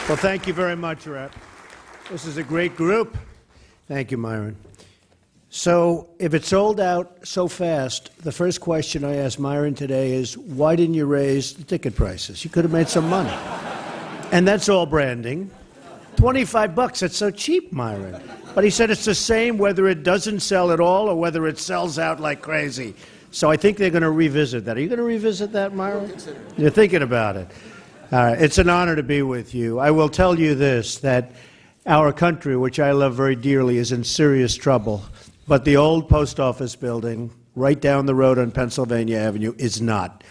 Well, thank you very much, Rep. This is a great group. Thank you, Myron. So if it sold out so fast, the first question I asked Myron today is, why didn't you raise the ticket prices? You could have made some money. And that's all branding. $25, that's so cheap, Myron. But he said it's the same whether it doesn't sell at all or whether it sells out like crazy. So I think they're going to revisit that. Are you going to revisit that, Myron? You're thinking about it. It's an honor to be with you. I will tell you this, that our country, which I love very dearly, is in serious trouble. But the old post office building right down the road on Pennsylvania Avenue is not.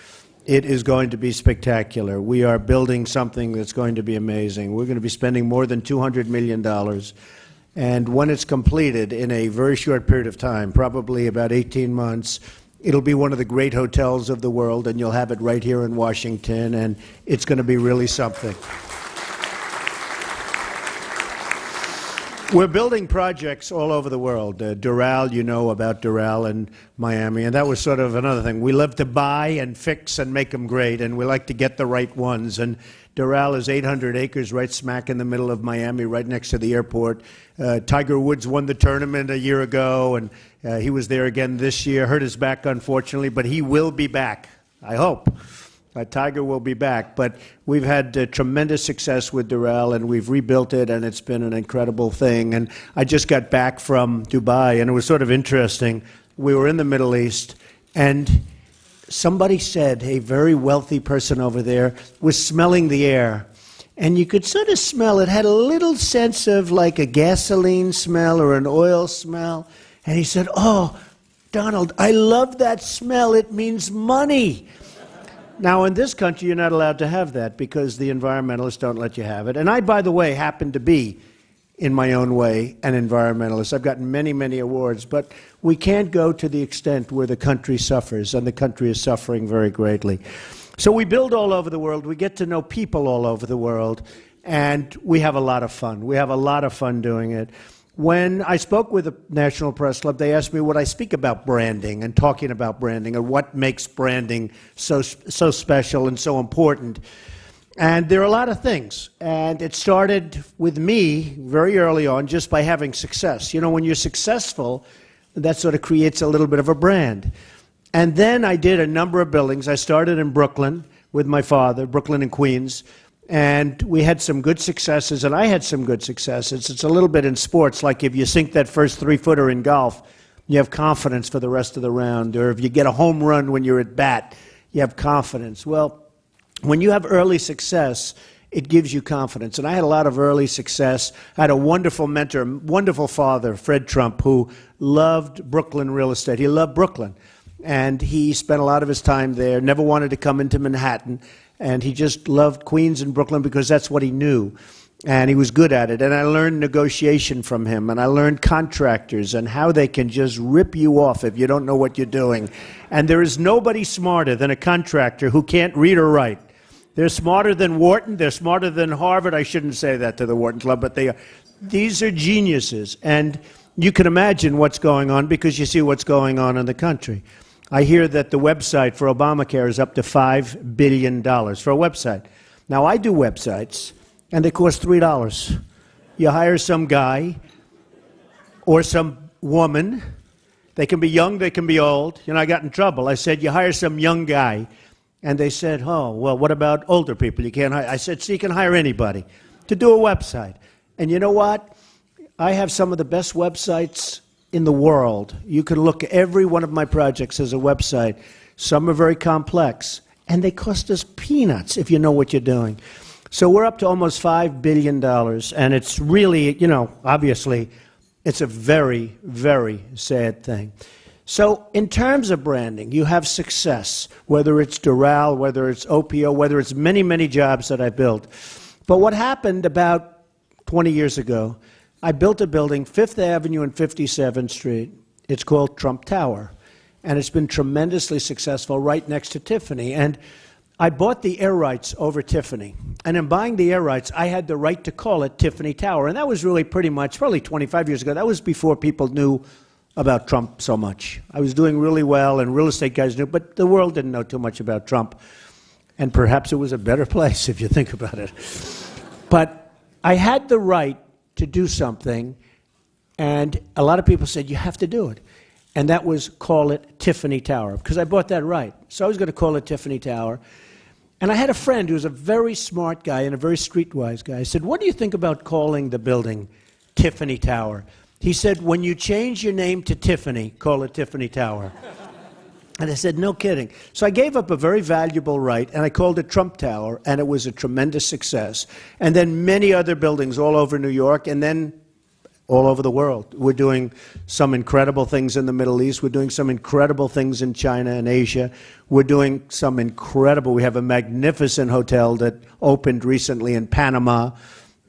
It is going to be spectacular. We are building something that's going to be amazing. We're going to be spending more than $200 million. And when it's completed in a very short period of time, probably about 18 months, it'll be one of the great hotels of the world, and you'll have it right here in Washington, and it's going to be really something. We're building projects all over the world. Doral, you know about Doral in Miami, and that was sort of another thing. We love to buy and fix and make them great, and we like to get the right ones. And Doral is 800 acres right smack in the middle of Miami, right next to the airport. Tiger Woods won the tournament a year ago, and he was there again this year. Hurt his back, unfortunately, but he will be back, I hope. Tiger will be back, but we've had tremendous success with Doral, and we've rebuilt it, and it's been an incredible thing. And I just got back from Dubai, and it was sort of interesting. We were in the Middle East, and somebody said, a very wealthy person over there was smelling the air, and you could sort of smell it had a little sense of like a gasoline smell or an oil smell. And he said, "Oh, Donald, I love that smell. It means money." Now, in this country, you're not allowed to have that because the environmentalists don't let you have it. And I, by the way, happen to be, in my own way, an environmentalist. I've gotten many, many awards, but we can't go to the extent where the country suffers, and the country is suffering very greatly. So we build all over the world. We get to know people all over the world, and we have a lot of fun. We have a lot of fun doing it. When I spoke with the National Press Club, they asked me would I speak about branding and talking about branding and what makes branding so special and so important. And there are a lot of things. And it started with me very early on just by having success. You know, when you're successful, that sort of creates a little bit of a brand. And then I did a number of buildings. I started in Brooklyn with my father, Brooklyn and Queens. And we had some good successes, and I had some good successes. It's a little bit in sports, like if you sink that first three-footer in golf, you have confidence for the rest of the round. Or if you get a home run when you're at bat, you have confidence. Well, when you have early success, it gives you confidence. And I had a lot of early success. I had a wonderful mentor, wonderful father, Fred Trump, who loved Brooklyn real estate. He loved Brooklyn. And he spent a lot of his time there, never wanted to come into Manhattan. And he just loved Queens and Brooklyn because that's what he knew. And he was good at it. And I learned negotiation from him. And I learned contractors and how they can just rip you off if you don't know what you're doing. And there is nobody smarter than a contractor who can't read or write. They're smarter than Wharton. They're smarter than Harvard. I shouldn't say that to the Wharton Club, but they are. These are geniuses. And you can imagine what's going on because you see what's going on in the country. I hear that the website for Obamacare is up to $5 billion for a website. Now, I do websites, and they cost $3. You hire some guy or some woman. They can be young, they can be old. You know, I got in trouble. I said, you hire some young guy. And they said, oh, well, what about older people? You can't hire. I said, so you can hire anybody to do a website. And you know what? I have some of the best websites in the world. You can look at every one of my projects as a website. Some are very complex, and they cost us peanuts if you know what you're doing. So we're up to almost $5 billion, and it's really, you know, obviously, it's a very, very sad thing. So in terms of branding, you have success, whether it's Doral, whether it's OPO, whether it's many, many jobs that I built. But what happened about 20 years ago, I built a building, 5th Avenue and 57th Street. It's called Trump Tower, and it's been tremendously successful right next to Tiffany. And I bought the air rights over Tiffany. And in buying the air rights, I had the right to call it Tiffany Tower. And that was really pretty much, probably 25 years ago. That was before people knew about Trump so much. I was doing really well, and real estate guys knew, but the world didn't know too much about Trump. And perhaps it was a better place if you think about it. But I had the right to do something, and a lot of people said, you have to do it. And that was call it Tiffany Tower, because I bought that right. So I was going to call it Tiffany Tower. And I had a friend who was a very smart guy and a very streetwise guy. I said, what do you think about calling the building Tiffany Tower? He said, when you change your name to Tiffany, call it Tiffany Tower. And I said, no kidding. So I gave up a very valuable right, and I called it Trump Tower, and it was a tremendous success. And then many other buildings all over New York, and then all over the world. We're doing some incredible things in the Middle East. We're doing some incredible things in China and Asia. We're doing some incredible, we have a magnificent hotel that opened recently in Panama.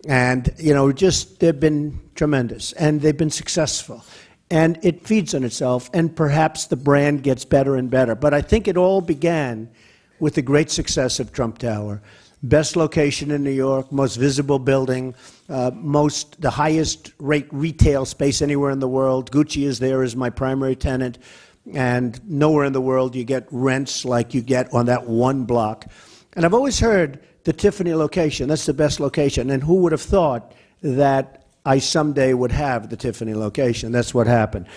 And, you know, just, they've been tremendous, and they've been successful. And it feeds on itself, and perhaps the brand gets better and better. But I think it all began with the great success of Trump Tower. Best location in New York, most visible building, the highest rate retail space anywhere in the world. Gucci is there as my primary tenant, and nowhere in the world you get rents like you get on that one block. And I've always heard the Tiffany location, that's the best location. And who would have thought that I someday would have the Tiffany location? That's what happened.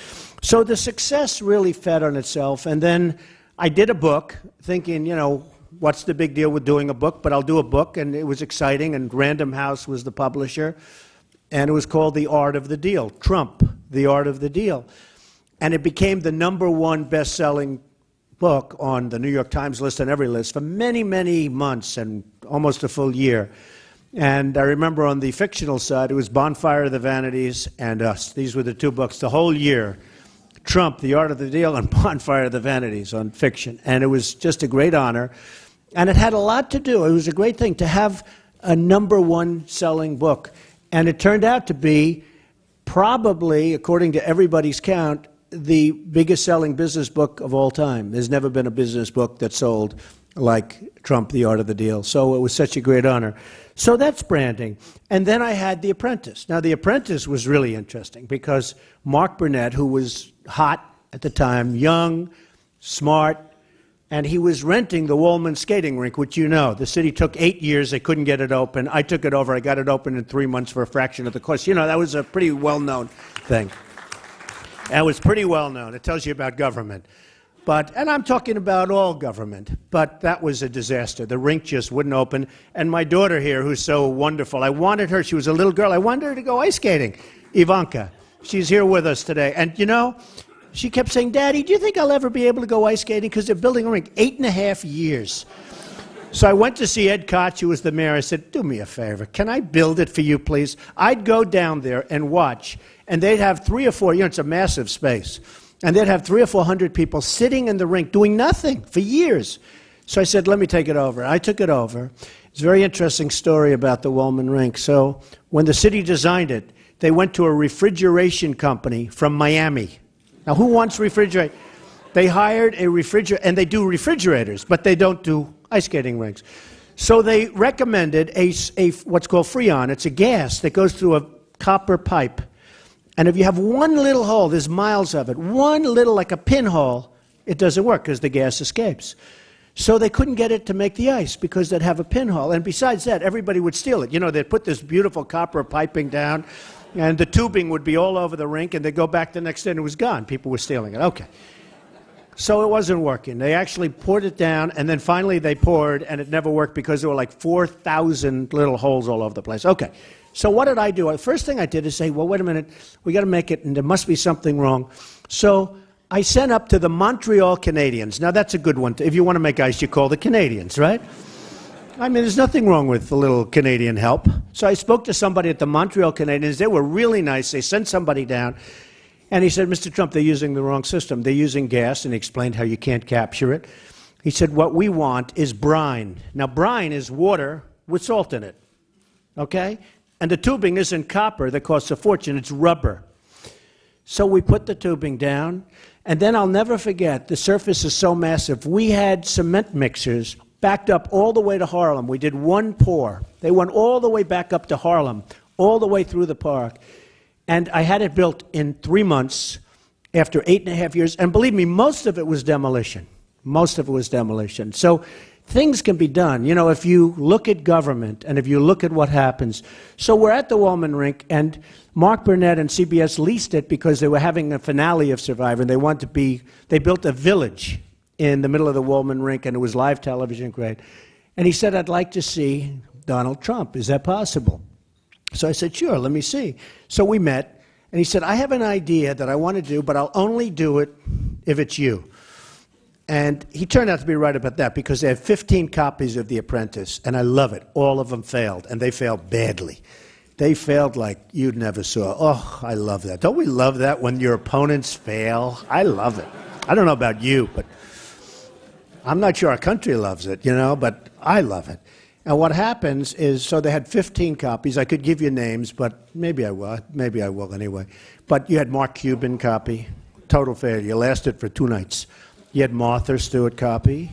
So the success really fed on itself. And then I did a book thinking, you know, what's the big deal with doing a book? But I'll do a book, and it was exciting, and Random House was the publisher, and it was called The Art of the Deal, Trump, The Art of the Deal. And it became the #1 best-selling book on the New York Times list and every list for many, many months and almost a full year. And I remember on the fictional side, it was Bonfire of the Vanities and Us. These were the two books the whole year. Trump, The Art of the Deal, and Bonfire of the Vanities on fiction. And it was just a great honor. And it had a lot to do. It was a great thing to have a #1 selling book. And it turned out to be probably, according to everybody's count, the biggest selling business book of all time. There's never been a business book that sold like Trump, The Art of the Deal. So it was such a great honor. So that's branding. And then I had The Apprentice. Now, The Apprentice was really interesting because Mark Burnett, who was hot at the time, young, smart, and he was renting the Woolman skating rink, which you know. The city took 8 years. They couldn't get it open. I took it over. I got it open in 3 months for a fraction of the cost. You know, that was a pretty well-known thing. That was pretty well-known. It tells you about government. And I'm talking about all government, but that was a disaster. The rink just wouldn't open. And my daughter here, who's so wonderful, I wanted her, she was a little girl, I wanted her to go ice skating. Ivanka, she's here with us today. And, you know, she kept saying, Daddy, do you think I'll ever be able to go ice skating? Because they're building a rink, 8.5 years. So I went to see Ed Koch, who was the mayor. I said, do me a favor. Can I build it for you, please? I'd go down there and watch, and they'd have 3 or 4, you know, it's a massive space. And they'd have 300 or 400 people sitting in the rink doing nothing for years. So I said, let me take it over. I took it over. It's a very interesting story about the Woolman rink. So when the city designed it, they went to a refrigeration company from Miami. Now, who wants refrigerate? They hired a refrigerator, and they do refrigerators, but they don't do ice skating rinks. So they recommended a what's called Freon. It's a gas that goes through a copper pipe. And if you have one little hole, there's miles of it, one little, like a pinhole, it doesn't work because the gas escapes. So they couldn't get it to make the ice because they'd have a pinhole. And besides that, everybody would steal it. You know, they'd put this beautiful copper piping down, and the tubing would be all over the rink, and they'd go back the next day, and it was gone. People were stealing it. Okay. So it wasn't working. They actually poured it down, and then finally they poured, and it never worked because there were like 4,000 little holes all over the place. Okay. So what did I do? The first thing I did is say, well, wait a minute, we got to make it, and there must be something wrong. So I sent up to the Montreal Canadiens. Now, that's a good one. If you want to make ice, you call the Canadians, right? I mean, there's nothing wrong with a little Canadian help. So I spoke to somebody at the Montreal Canadiens. They were really nice. They sent somebody down, and he said, Mr. Trump, they're using the wrong system. They're using gas, and he explained how you can't capture it. He said, what we want is brine. Now, brine is water with salt in it, okay? And the tubing isn't copper that costs a fortune, it's rubber. So we put the tubing down, and then I'll never forget, the surface is so massive. We had cement mixers backed up all the way to Harlem. We did one pour. They went all the way back up to Harlem, all the way through the park. And I had it built in 3 months after 8.5 years. And believe me, most of it was demolition. Most of it was demolition. So things can be done, you know, if you look at government and if you look at what happens. So we're at the Wollman Rink, and Mark Burnett and CBS leased it because they were having a finale of Survivor, and they built a village in the middle of the Wollman Rink, and it was live television, great. And he said, I'd like to see Donald Trump. Is that possible? So I said, sure, let me see. So we met, and he said, I have an idea that I want to do, but I'll only do it if it's you. And he turned out to be right about that, because they have 15 copies of The Apprentice, and I love it. All of them failed, and they failed badly. They failed like you'd never saw. Oh, I love that. Don't we love that when your opponents fail? I love it. I don't know about you, but I'm not sure our country loves it, you know, but I love it. And what happens is, so they had 15 copies. I could give you names, but maybe I will. Maybe I will anyway. But you had Mark Cuban copy, total failure. Lasted for 2 nights. You had Martha Stewart copy.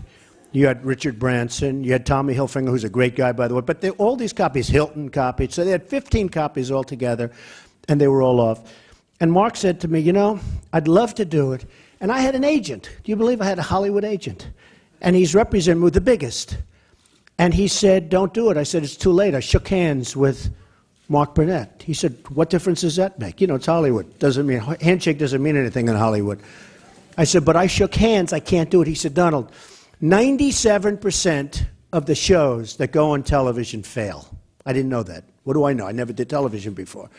You had Richard Branson. You had Tommy Hilfiger, who's a great guy, by the way. But all these copies, Hilton copied. So they had 15 copies altogether, and they were all off. And Mark said to me, you know, I'd love to do it. And I had an agent. Do you believe I had a Hollywood agent? And he's represented with the biggest. And he said, don't do it. I said, it's too late. I shook hands with Mark Burnett. He said, what difference does that make? You know, it's Hollywood. Handshake doesn't mean anything in Hollywood. I said, but I shook hands. I can't do it. He said, Donald, 97% of the shows that go on television fail. I didn't know that. What do I know? I never did television before.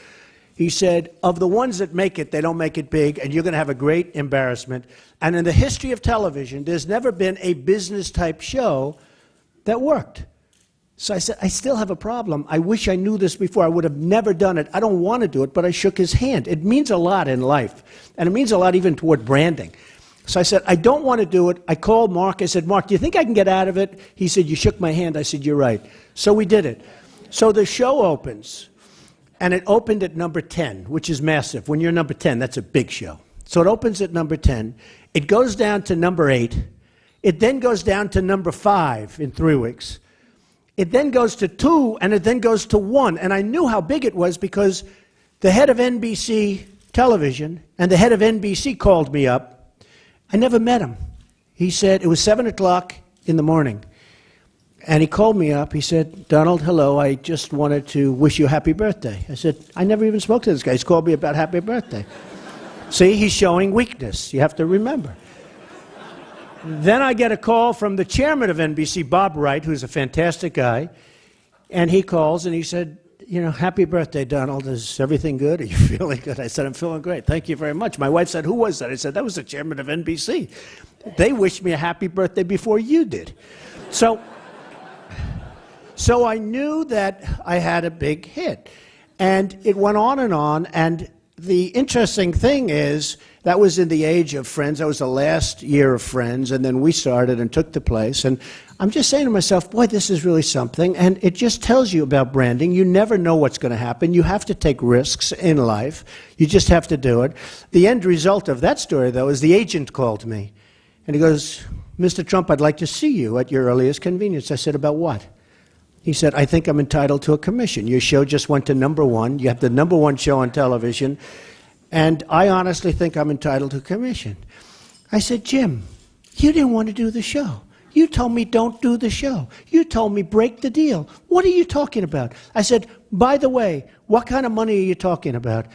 He said, of the ones that make it, they don't make it big, and you're going to have a great embarrassment. And in the history of television, there's never been a business-type show that worked. So I said, I still have a problem. I wish I knew this before. I would have never done it. I don't want to do it, but I shook his hand. It means a lot in life, and it means a lot even toward branding. So I said, I don't want to do it. I called Mark. I said, Mark, do you think I can get out of it? He said, you shook my hand. I said, you're right. So we did it. So the show opens, and it opened at number 10, which is massive. When you're number 10, that's a big show. So it opens at number 10. It goes down to number 8. It then goes down to number 5 in 3 weeks. It then goes to 2, and it then goes to 1. And I knew how big it was because the head of NBC television and the head of NBC called me up. I never met him. He said, it was 7 o'clock in the morning. And he called me up. He said, Donald, hello, I just wanted to wish you a happy birthday. I said, I never even spoke to this guy. He's called me about happy birthday. See, he's showing weakness. You have to remember. Then I get a call from the chairman of NBC, Bob Wright, who's a fantastic guy. And he calls and he said, you know, happy birthday, Donald. Is everything good? Are you feeling good? I said, I'm feeling great. Thank you very much. My wife said, who was that? I said, that was the chairman of NBC. They wished me a happy birthday before you did. So I knew that I had a big hit. And it went on, and the interesting thing is that was in the age of Friends. That was the last year of Friends, and then we started and took the place. And I'm just saying to myself, boy, this is really something. And it just tells you about branding. You never know what's going to happen. You have to take risks in life. You just have to do it. The end result of that story, though, is the agent called me. And he goes, Mr. Trump, I'd like to see you at your earliest convenience. I said, about what? He said, I think I'm entitled to a commission. Your show just went to number 1. You have the number 1 show on television. And I honestly think I'm entitled to a commission. I said, Jim, you didn't want to do the show. You told me don't do the show. You told me break the deal. What are you talking about? I said, by the way, what kind of money are you talking about?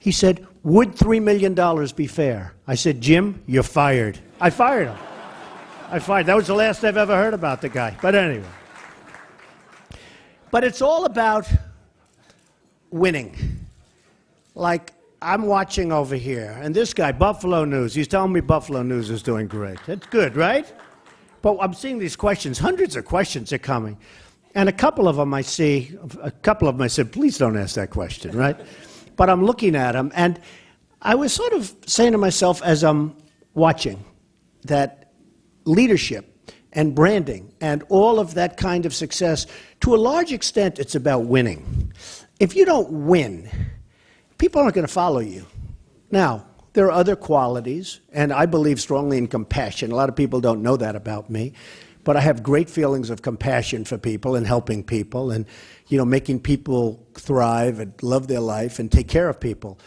He said, would $3 million be fair? I said, Jim, you're fired. I fired him. That was the last I've ever heard about the guy. But anyway. But it's all about winning. Like, I'm watching over here, and this guy, Buffalo News, he's telling me Buffalo News is doing great. That's good, right? But I'm seeing these questions. Hundreds of questions are coming. And a couple of them I said, please don't ask that question, right? But I'm looking at them, and I was sort of saying to myself as I'm watching that leadership and branding and all of that kind of success, to a large extent, it's about winning. If you don't win, people aren't going to follow you. Now, there are other qualities, and I believe strongly in compassion. A lot of people don't know that about me, but I have great feelings of compassion for people and helping people and, you know, making people thrive and love their life and take care of people.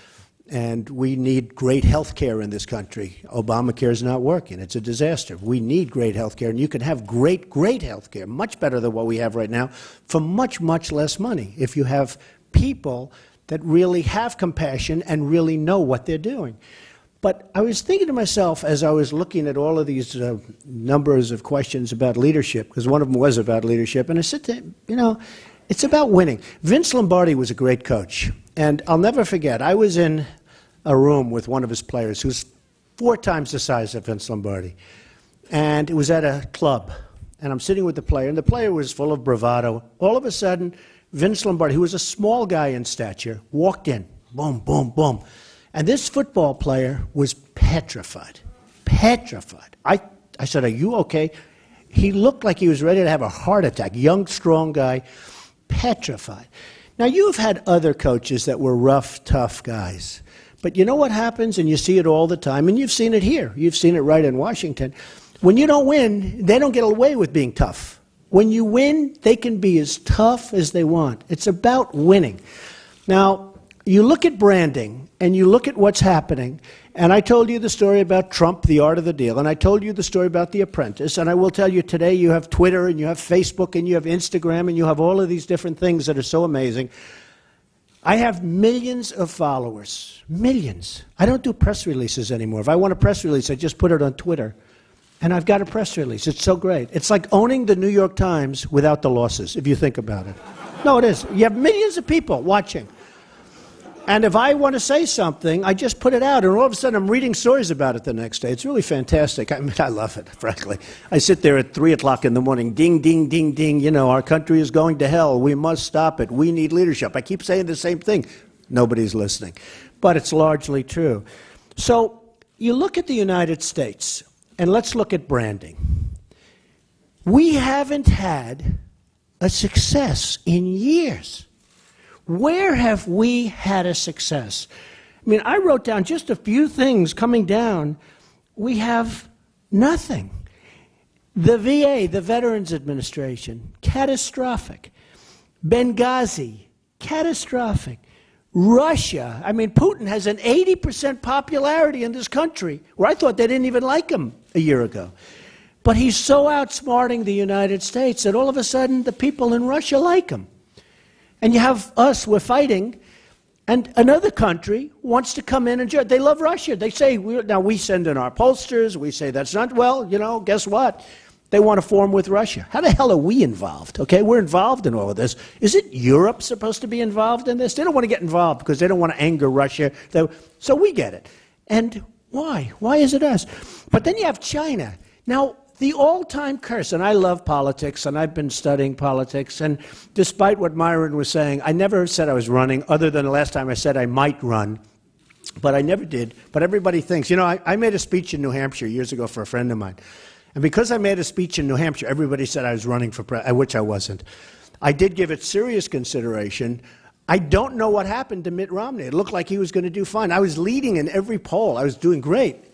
And we need great health care in this country. Obamacare is not working. It's a disaster. We need great health care, and you can have great, great health care, much better than what we have right now, for much, much less money if you have people that really have compassion and really know what they're doing. But I was thinking to myself as I was looking at all of these numbers of questions about leadership, because one of them was about leadership, and I said to him, you know, it's about winning. Vince Lombardi was a great coach, and I'll never forget, I was in a room with one of his players who's 4 times the size of Vince Lombardi. And it was at a club. And I'm sitting with the player, and the player was full of bravado. All of a sudden, Vince Lombardi, who was a small guy in stature, walked in. Boom, boom, boom. And this football player was petrified. Petrified. I said, are you okay? He looked like he was ready to have a heart attack. Young, strong guy. Petrified. Now, you've had other coaches that were rough, tough guys. But you know what happens, and you see it all the time, and you've seen it here. You've seen it right in Washington. When you don't win, they don't get away with being tough. When you win, they can be as tough as they want. It's about winning. Now, you look at branding, and you look at what's happening, and I told you the story about Trump, the art of the deal, and I told you the story about The Apprentice, and I will tell you today you have Twitter, and you have Facebook, and you have Instagram, and you have all of these different things that are so amazing. I have millions of followers, millions. I don't do press releases anymore. If I want a press release, I just put it on Twitter, and I've got a press release. It's so great. It's like owning the New York Times without the losses, if you think about it. No, it is. You have millions of people watching. And if I want to say something, I just put it out, and all of a sudden I'm reading stories about it the next day. It's really fantastic. I mean, I love it, frankly. I sit there at 3 o'clock in the morning, ding, ding, ding, ding. You know, our country is going to hell. We must stop it. We need leadership. I keep saying the same thing. Nobody's listening. But it's largely true. So you look at the United States, and let's look at branding. We haven't had a success in years. Where have we had a success? I mean, I wrote down just a few things coming down. We have nothing. The VA, the Veterans Administration, catastrophic. Benghazi, catastrophic. Russia, I mean, Putin has an 80% popularity in this country, where I thought they didn't even like him a year ago. But he's so outsmarting the United States that all of a sudden the people in Russia like him. And you have us, we're fighting, and another country wants to come in and judge. They love Russia. They say, now we send in our pollsters, we say that's not, well, you know, guess what? They want to form with Russia. How the hell are we involved? Okay, we're involved in all of this. Isn't Europe supposed to be involved in this? They don't want to get involved because they don't want to anger Russia. So we get it. And why? Why is it us? But then you have China. Now, the all-time curse, and I love politics, and I've been studying politics, and despite what Myron was saying, I never said I was running, other than the last time I said I might run, but I never did. But everybody thinks, you know, I made a speech in New Hampshire years ago for a friend of mine, and because I made a speech in New Hampshire, everybody said I was running for president, which I wasn't. I did give it serious consideration. I don't know what happened to Mitt Romney. It looked like he was going to do fine. I was leading in every poll. I was doing great.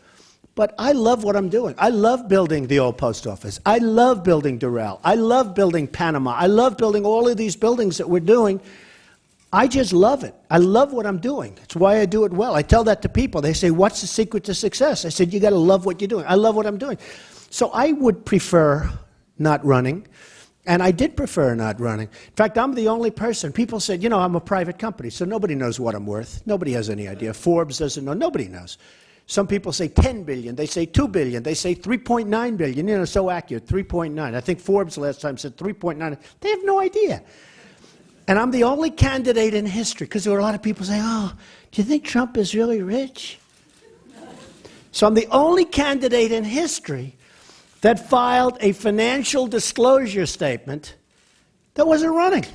But I love what I'm doing. I love building the old post office. I love building Doral. I love building Panama. I love building all of these buildings that we're doing. I just love it. I love what I'm doing. It's why I do it well. I tell that to people. They say, what's the secret to success? I said, you got to love what you're doing. I love what I'm doing. So I would prefer not running, and I did prefer not running. In fact, I'm the only person. People said, you know, I'm a private company, so nobody knows what I'm worth. Nobody has any idea. Forbes doesn't know. Nobody knows. Some people say 10 billion, they say 2 billion, they say 3.9 billion, you know, so accurate, 3.9. I think Forbes last time said 3.9. They have no idea. And I'm the only candidate in history, because there were a lot of people saying, oh, do you think Trump is really rich? So I'm the only candidate in history that filed a financial disclosure statement that wasn't running.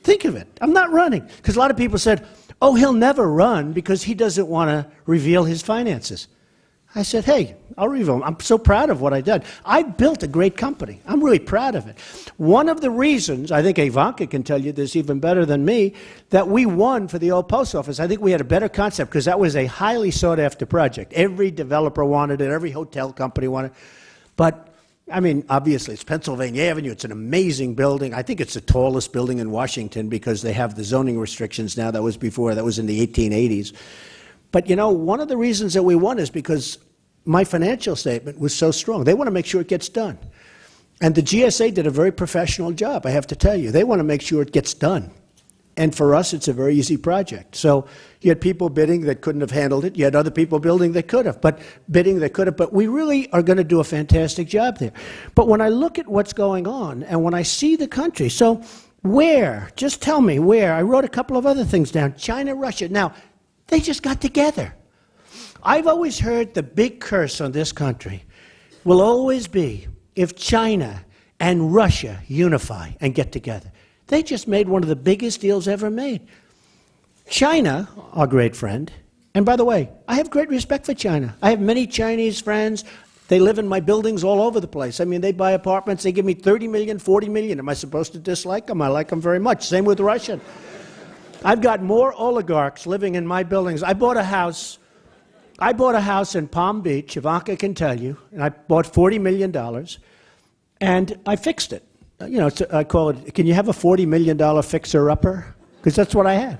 Think of it. I'm not running. Because a lot of people said, oh, he'll never run because he doesn't want to reveal his finances. I said, hey, I'll reveal them. I'm so proud of what I did. I built a great company. I'm really proud of it. One of the reasons, I think Ivanka can tell you this even better than me, that we won for the old post office, I think we had a better concept because that was a highly sought-after project. Every developer wanted it. Every hotel company wanted it. But I mean, obviously, it's Pennsylvania Avenue. It's an amazing building. I think it's the tallest building in Washington because they have the zoning restrictions now. That was before. That was in the 1880s. But, you know, one of the reasons that we won is because my financial statement was so strong. They want to make sure it gets done. And the GSA did a very professional job, I have to tell you. They want to make sure it gets done. And for us, it's a very easy project. So you had people bidding that couldn't have handled it. You had other people bidding that could have. But we really are going to do a fantastic job there. But when I look at what's going on and when I see the country, so where? Just tell me where. I wrote a couple of other things down. China, Russia. Now, they just got together. I've always heard the big curse on this country will always be if China and Russia unify and get together. They just made one of the biggest deals ever made. China, our great friend, and by the way, I have great respect for China. I have many Chinese friends. They live in my buildings all over the place. I mean, they buy apartments. They give me $30 million, $40 million. Am I supposed to dislike them? I like them very much. Same with Russia. I've got more oligarchs living in my buildings. I bought a house in Palm Beach, Ivanka can tell you, and I bought $40 million, and I fixed it. You know, I call it, can you have a $40 million fixer-upper? Because that's what I had.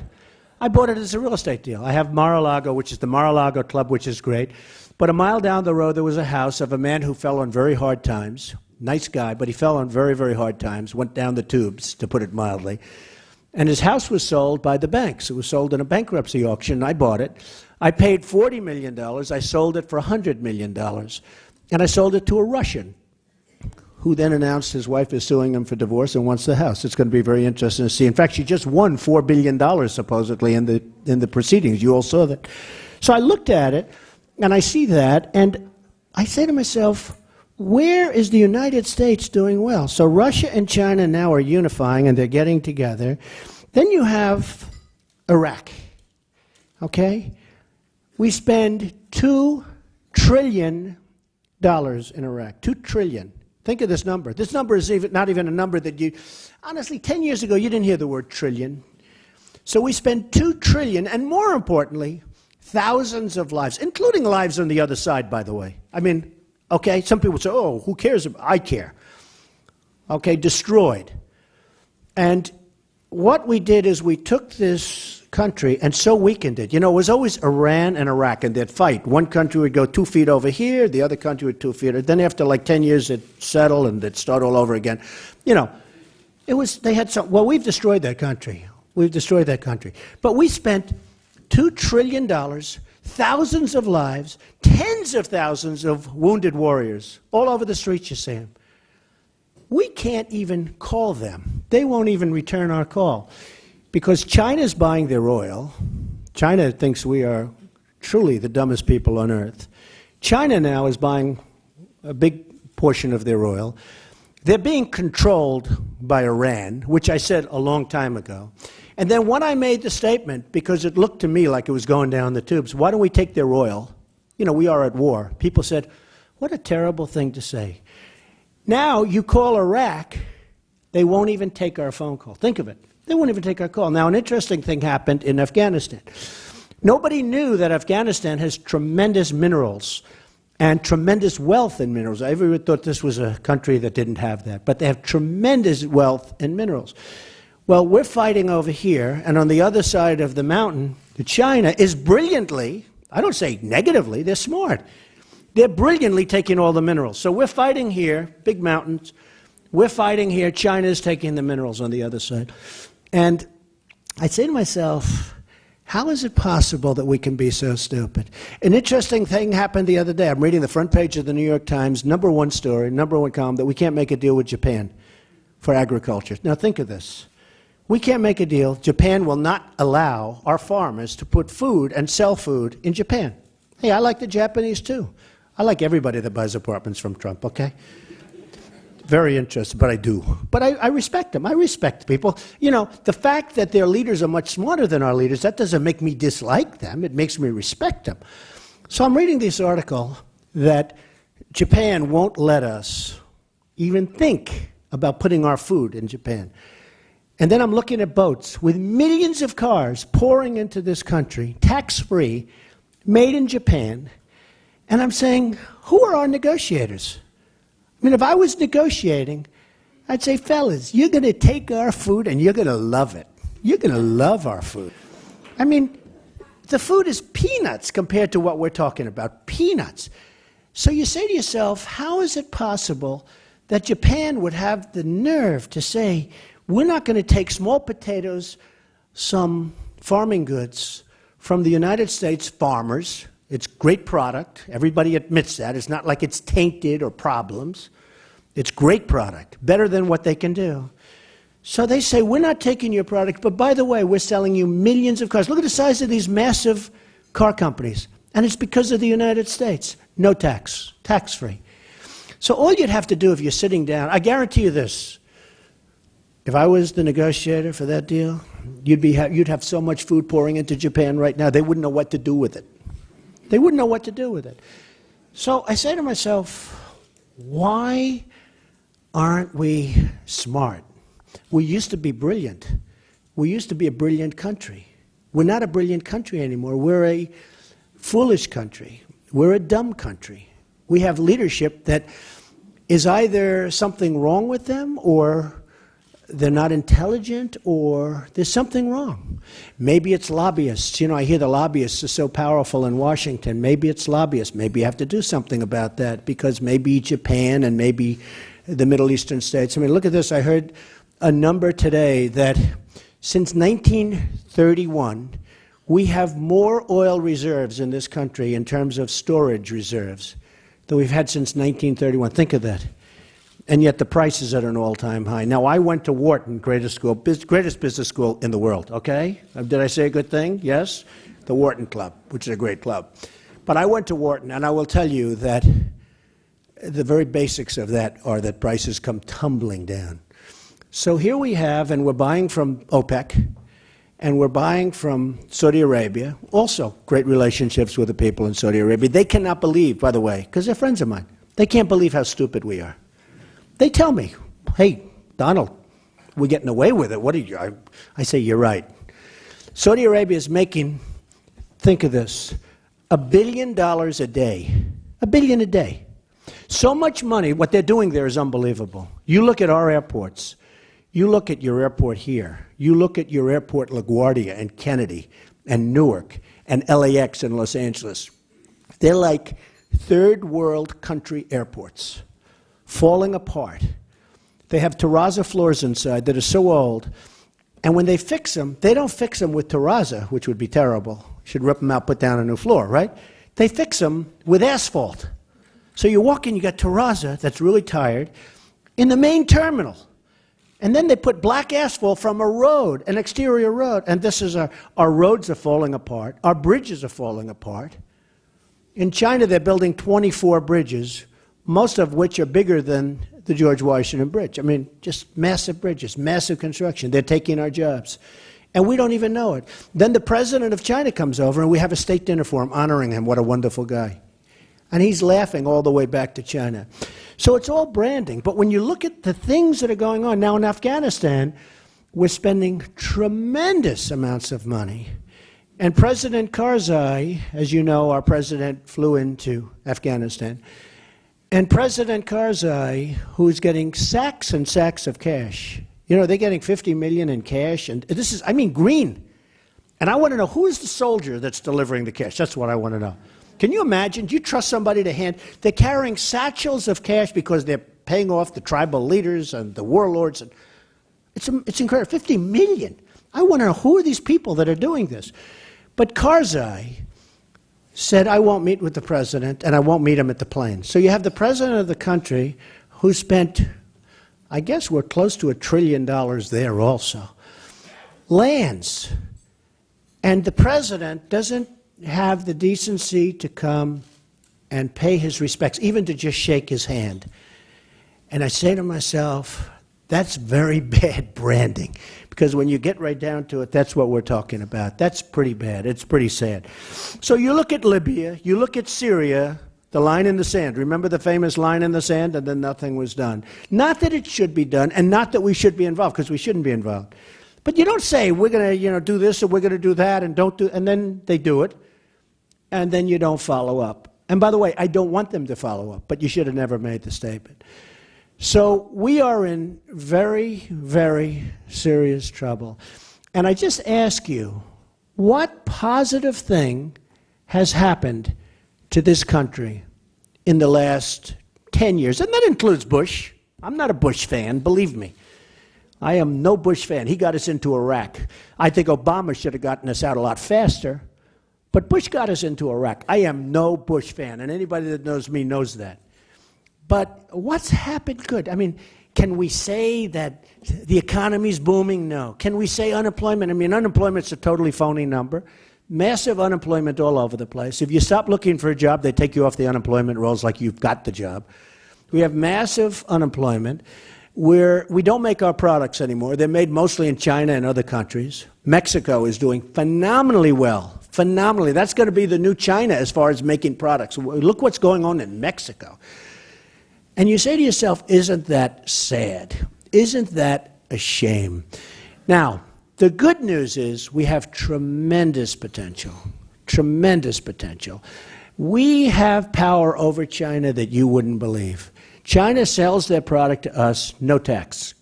I bought it as a real estate deal. I have Mar-a-Lago, which is the Mar-a-Lago Club, which is great. But a mile down the road, there was a house of a man who fell on very hard times. Nice guy, but he fell on very, very hard times, went down the tubes, to put it mildly. And his house was sold by the banks. It was sold in a bankruptcy auction. I bought it. I paid $40 million. I sold it for $100 million. And I sold it to a Russian, who then announced his wife is suing him for divorce and wants the house. It's going to be very interesting to see. In fact, she just won $4 billion, supposedly, in the proceedings. You all saw that. So I looked at it, and I see that, and I say to myself, where is the United States doing well? So Russia and China now are unifying, and they're getting together. Then you have Iraq, okay? We spend $2 trillion in Iraq, $2 trillion. Think of this number. This number is not even a number that you, honestly, 10 years ago, you didn't hear the word trillion. So we spend $2 trillion, and more importantly, thousands of lives, including lives on the other side, by the way. I mean, okay, some people say, oh, who cares? I care. Okay, destroyed. And what we did is we took this country and so weakened it. You know, it was always Iran and Iraq, and they'd fight. One country would go 2 feet over here, the other country would 2 feet. Then after like 10 years, it'd settle and they'd start all over again. You know, they had some, well, we've destroyed that country. We've destroyed that country. But we spent $2 trillion, thousands of lives, tens of thousands of wounded warriors, all over the streets, you see them. We can't even call them. They won't even return our call. Because China's buying their oil. China thinks we are truly the dumbest people on earth. China now is buying a big portion of their oil. They're being controlled by Iran, which I said a long time ago. And then when I made the statement, because it looked to me like it was going down the tubes, why don't we take their oil? You know, we are at war. People said, what a terrible thing to say. Now you call Iraq, they won't even take our phone call. Think of it. They won't even take our call. Now, an interesting thing happened in Afghanistan. Nobody knew that Afghanistan has tremendous minerals and tremendous wealth in minerals. Everyone thought this was a country that didn't have that, but they have tremendous wealth in minerals. Well, we're fighting over here, and on the other side of the mountain, China is brilliantly, I don't say negatively, they're smart. They're brilliantly taking all the minerals. So we're fighting here, big mountains. We're fighting here. China's taking the minerals on the other side. And I say to myself, how is it possible that we can be so stupid? An interesting thing happened the other day. I'm reading the front page of the New York Times, #1 story, #1 column, that we can't make a deal with Japan for agriculture. Now think of this. We can't make a deal. Japan will not allow our farmers to put food and sell food in Japan. Hey, I like the Japanese too. I like everybody that buys apartments from Trump, okay? Very interested, but I do. But I respect them. I respect people. You know, the fact that their leaders are much smarter than our leaders, that doesn't make me dislike them. It makes me respect them. So I'm reading this article that Japan won't let us even think about putting our food in Japan. And then I'm looking at boats with millions of cars pouring into this country, tax-free, made in Japan. And I'm saying, who are our negotiators? I mean, if I was negotiating, I'd say, fellas, you're going to take our food and you're going to love it. You're going to love our food. I mean, the food is peanuts compared to what we're talking about, peanuts. So you say to yourself, how is it possible that Japan would have the nerve to say, we're not going to take small potatoes, some farming goods from the United States farmers. It's great product. Everybody admits that. It's not like it's tainted or problems. It's great product, better than what they can do. So they say, we're not taking your product, but by the way, we're selling you millions of cars. Look at the size of these massive car companies. And it's because of the United States. No tax, tax-free. So all you'd have to do if you're sitting down, I guarantee you this, if I was the negotiator for that deal, you'd have so much food pouring into Japan right now, they wouldn't know what to do with it. They wouldn't know what to do with it. So I say to myself, why aren't we smart? We used to be brilliant. We used to be a brilliant country. We're not a brilliant country anymore. We're a foolish country. We're a dumb country. We have leadership that is either something wrong with them, or they're not intelligent, or there's something wrong. Maybe it's lobbyists. You know, I hear the lobbyists are so powerful in Washington. Maybe it's lobbyists. Maybe you have to do something about that, because maybe Japan and maybe the Middle Eastern states. I mean, look at this. I heard a number today that since 1931, we have more oil reserves in this country in terms of storage reserves than we've had since 1931. Think of that. And yet the price is at an all-time high. Now, I went to Wharton, greatest business school in the world, okay? Did I say a good thing? Yes? The Wharton Club, which is a great club. But I went to Wharton, and I will tell you that the very basics of that are that prices come tumbling down. So here we have, and we're buying from OPEC, and we're buying from Saudi Arabia, also great relationships with the people in Saudi Arabia. They cannot believe, by the way, because they're friends of mine, they can't believe how stupid we are. They tell me, hey, Donald, we're getting away with it. What are you? I say, you're right. Saudi Arabia is making, think of this, $1 billion a day. $1 billion a day. So much money, what they're doing there is unbelievable. You look at our airports. You look at your airport here. You look at your airport LaGuardia and Kennedy and Newark and LAX and Los Angeles. They're like third world country airports, falling apart. They have terrazzo floors inside that are so old, and when they fix them, they don't fix them with terrazzo, which would be terrible. Should rip them out, put down a new floor, right? They fix them with asphalt. So you walk in, you got terrazzo that's really tired in the main terminal. And then they put black asphalt from a road, an exterior road. And this is our roads are falling apart. Our bridges are falling apart. In China, they're building 24 bridges, most of which are bigger than the George Washington Bridge. I mean, just massive bridges, massive construction. They're taking our jobs. And we don't even know it. Then the president of China comes over, and we have a state dinner for him, honoring him. What a wonderful guy. And he's laughing all the way back to China. So it's all branding. But when you look at the things that are going on, now in Afghanistan, we're spending tremendous amounts of money. And President Karzai, as you know, our president flew into Afghanistan. And President Karzai, who's getting sacks and sacks of cash, you know, they're getting $50 million in cash. And this is, I mean, green. And I want to know, who is the soldier that's delivering the cash? That's what I want to know. Can you imagine? Do you trust somebody to hand? They're carrying satchels of cash because they're paying off the tribal leaders and the warlords. And it's incredible. $50 million. I want to know, who are these people that are doing this? But Karzai said, I won't meet with the president, and I won't meet him at the plane. So you have the president of the country who spent, I guess we're close to $1 trillion there also, lands. And the president doesn't have the decency to come and pay his respects, even to just shake his hand. And I say to myself, that's very bad branding, because when you get right down to it, that's what we're talking about. That's pretty bad. It's pretty sad. So you look at Libya, you look at Syria, the line in the sand. Remember the famous line in the sand? And then nothing was done. Not that it should be done, and not that we should be involved, because we shouldn't be involved. But you don't say, we're going to do this or we're going to do that, and don't do, and then they do it. And then you don't follow up. And by the way, I don't want them to follow up, but you should have never made the statement. So we are in very, very serious trouble. And I just ask you, What positive thing has happened to this country in the last 10 years? And that includes Bush. I'm not a Bush fan, believe me. I am no Bush fan. He got us into Iraq. I think Obama should have gotten us out a lot faster, but Bush got us into Iraq. I am no Bush fan, and anybody that knows me knows that. But what's happened good? I mean, can we say that the economy's booming? No. Can we say unemployment? I mean, unemployment's a totally phony number. Massive unemployment all over the place. If you stop looking for a job, they take you off the unemployment rolls like you've got the job. We have massive unemployment. We don't make our products anymore. They're made mostly in China and other countries. Mexico is doing phenomenally well. Phenomenally. That's going to be the new China as far as making products. Look what's going on in Mexico. And you say to yourself, isn't that sad? Isn't that a shame? Now, the good news is we have tremendous potential. Tremendous potential. We have power over China that you wouldn't believe. China sells their product to us, no tax.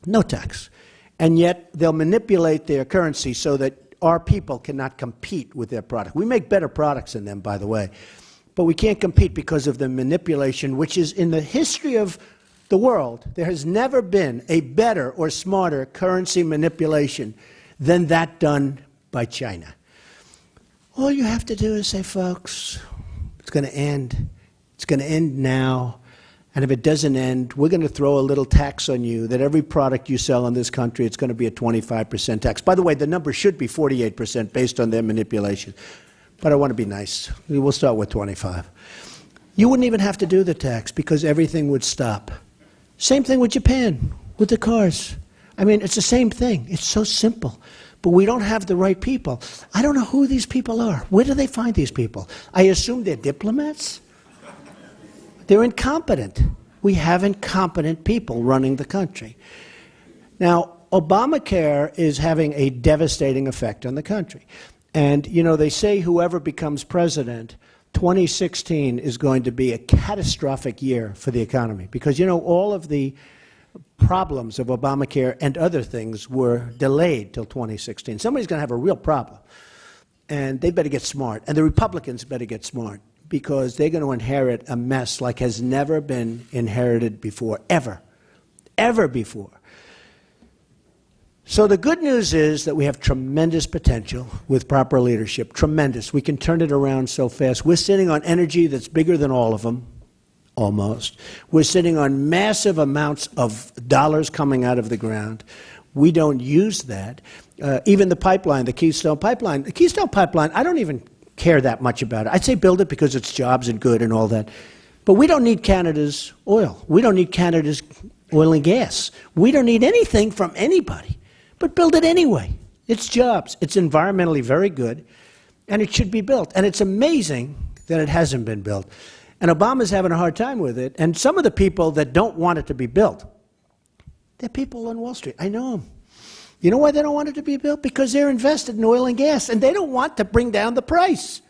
No tax. And yet they'll manipulate their currency so that our people cannot compete with their product. We make better products than them, by the way. But we can't compete because of the manipulation, which is in the history of the world. There has never been a better or smarter currency manipulation than that done by China. All you have to do is say, folks, it's going to end. It's going to end now. And if it doesn't end, we're going to throw a little tax on you that every product you sell in this country, it's going to be a 25% tax. By the way, the number should be 48% based on their manipulation. But I want to be nice. We'll start with 25. You wouldn't even have to do the tax because everything would stop. Same thing with Japan, with the cars. I mean, it's the same thing. It's so simple. But we don't have the right people. I don't know who these people are. Where do they find these people? I assume they're diplomats? They're incompetent. We have incompetent people running the country. Now, Obamacare is having a devastating effect on the country. And, you know, they say whoever becomes president, 2016 is going to be a catastrophic year for the economy. Because, you know, all of the problems of Obamacare and other things were delayed till 2016. Somebody's going to have a real problem. And they better get smart. And the Republicans better get smart, because they're going to inherit a mess like has never been inherited before, ever, ever before. So the good news is that we have tremendous potential with proper leadership, tremendous. We can turn it around so fast. We're sitting on energy that's bigger than all of them, almost. We're sitting on massive amounts of dollars coming out of the ground. We don't use that. Even the pipeline, the Keystone Pipeline. The Keystone Pipeline, I don't even care that much about it. I'd say build it because it's jobs and good and all that. But we don't need Canada's oil. We don't need Canada's oil and gas. We don't need anything from anybody. But build it anyway. It's jobs. It's environmentally very good, and it should be built. And it's amazing that it hasn't been built. And Obama's having a hard time with it. And some of the people that don't want it to be built, they're people on Wall Street. I know them. You know why they don't want it to be built? Because they're invested in oil and gas, and they don't want to bring down the price.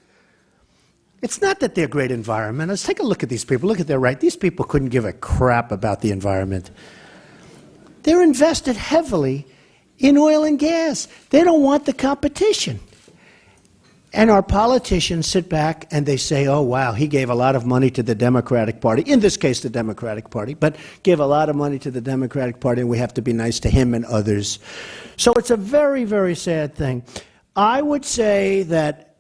It's not that they're great environmentalists. Take a look at these people. Look at their right. These people couldn't give a crap about the environment. They're invested heavily in oil and gas. They don't want the competition. And our politicians sit back and they say, oh, wow, he gave a lot of money to the Democratic Party, in this case the Democratic Party, but gave a lot of money to the Democratic Party, and we have to be nice to him and others. So it's a very, very sad thing. I would say that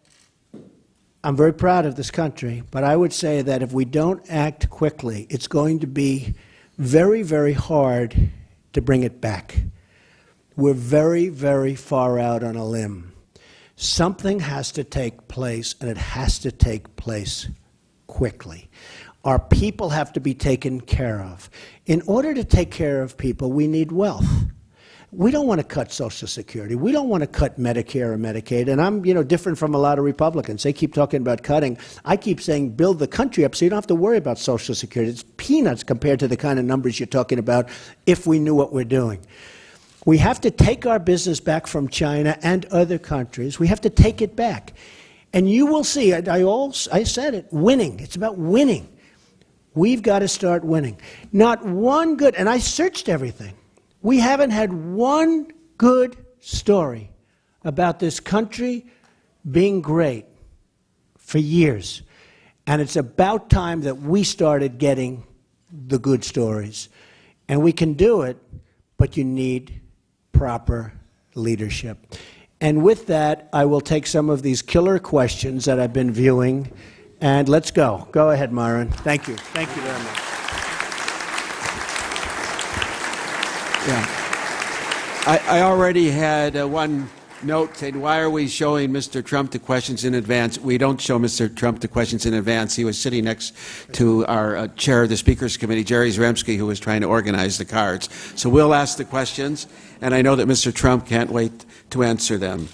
I'm very proud of this country, but I would say that if we don't act quickly, it's going to be very, very hard to bring it back. We're very, very far out on a limb. Something has to take place, and it has to take place quickly. Our people have to be taken care of. In order to take care of people, we need wealth. We don't want to cut Social Security. We don't want to cut Medicare or Medicaid. And I'm, different from a lot of Republicans. They keep talking about cutting. I keep saying build the country up so you don't have to worry about Social Security. It's peanuts compared to the kind of numbers you're talking about if we knew what we're doing. We have to take our business back from China and other countries. We have to take it back. And you will see, I said it, winning. It's about winning. We've got to start winning. Not one good, and I searched everything. We haven't had one good story about this country being great for years. And it's about time that we started getting the good stories. And we can do it, but you need proper leadership. And with that, I will take some of these killer questions that I've been viewing, and let's go. Go ahead, Myron. Thank you. Thank you very much. Yeah. I already had one note saying, why are we showing Mr. Trump the questions in advance? We don't show Mr. Trump the questions in advance. He was sitting next to our chair of the Speakers Committee, Jerry Zaremski, who was trying to organize the cards. So we'll ask the questions, and I know that Mr. Trump can't wait to answer them.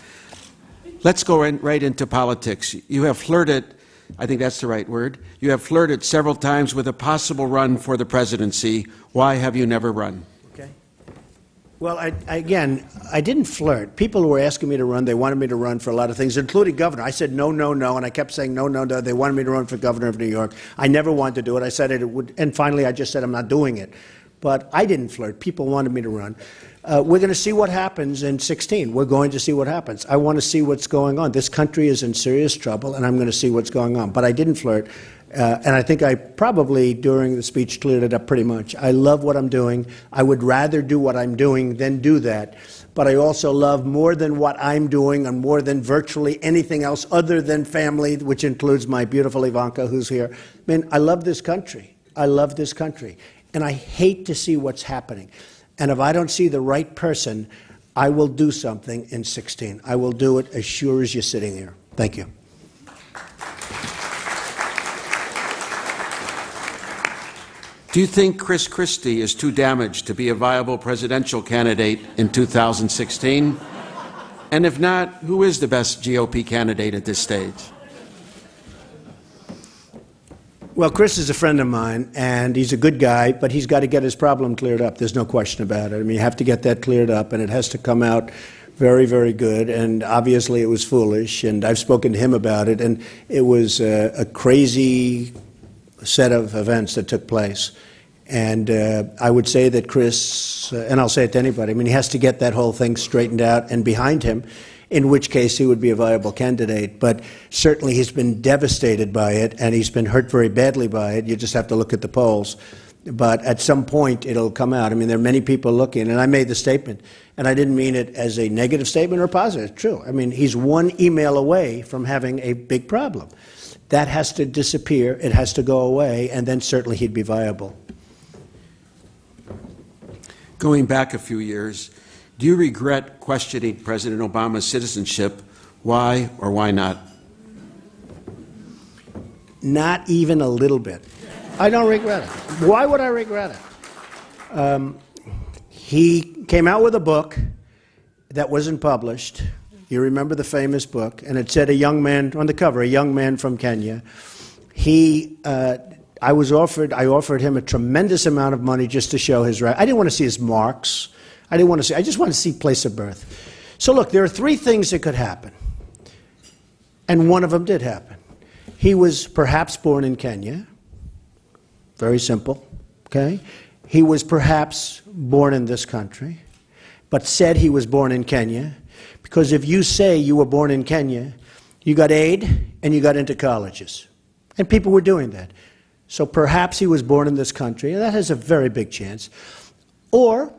Let's go right into politics. You have flirted, I think that's the right word, you have flirted several times with a possible run for the presidency. Why have you never run? Well, I didn't flirt. People were asking me to run. They wanted me to run for a lot of things, including governor. I said no, no, no, and I kept saying no, no, no. They wanted me to run for governor of New York. I never wanted to do it. I said it would, and finally I just said I'm not doing it. But I didn't flirt. People wanted me to run. We're going to see what happens in 2016. We're going to see what happens. I want to see what's going on. This country is in serious trouble, and I'm going to see what's going on. But I didn't flirt. And I think I probably, during the speech, cleared it up pretty much. I love what I'm doing. I would rather do what I'm doing than do that. But I also love more than what I'm doing and more than virtually anything else other than family, which includes my beautiful Ivanka, who's here. I mean, I love this country. I love this country. And I hate to see what's happening. And if I don't see the right person, I will do something in 2016. I will do it as sure as you're sitting here. Thank you. Do you think Chris Christie is too damaged to be a viable presidential candidate in 2016? And if not, who is the best GOP candidate at this stage? Well, Chris is a friend of mine, and he's a good guy, but he's got to get his problem cleared up. There's no question about it. I mean, you have to get that cleared up, and it has to come out very, very good. And obviously it was foolish, and I've spoken to him about it, and it was a crazy set of events that took place. And I would say that Chris, and I'll say it to anybody, I mean, he has to get that whole thing straightened out and behind him, in which case he would be a viable candidate. But certainly he's been devastated by it, and he's been hurt very badly by it. You just have to look at the polls. But at some point it'll come out. I mean, there are many people looking, and I made the statement, and I didn't mean it as a negative statement or positive. It's true. I mean, he's one email away from having a big problem. That has to disappear. It has to go away, and then certainly he'd be viable. Going back a few years, do you regret questioning President Obama's citizenship? Why or why not? Not even a little bit. I don't regret it. Why would I regret it? He came out with a book that wasn't published. You remember the famous book, and it said a young man on the cover, a young man from Kenya. I offered him a tremendous amount of money just to show his right. I didn't want to see his marks. I just wanted to see place of birth. So look, there are three things that could happen. And one of them did happen. He was perhaps born in Kenya. Very simple, okay? He was perhaps born in this country, but said he was born in Kenya. Because if you say you were born in Kenya, you got aid and you got into colleges. And people were doing that. So perhaps he was born in this country, and that has a very big chance. Or,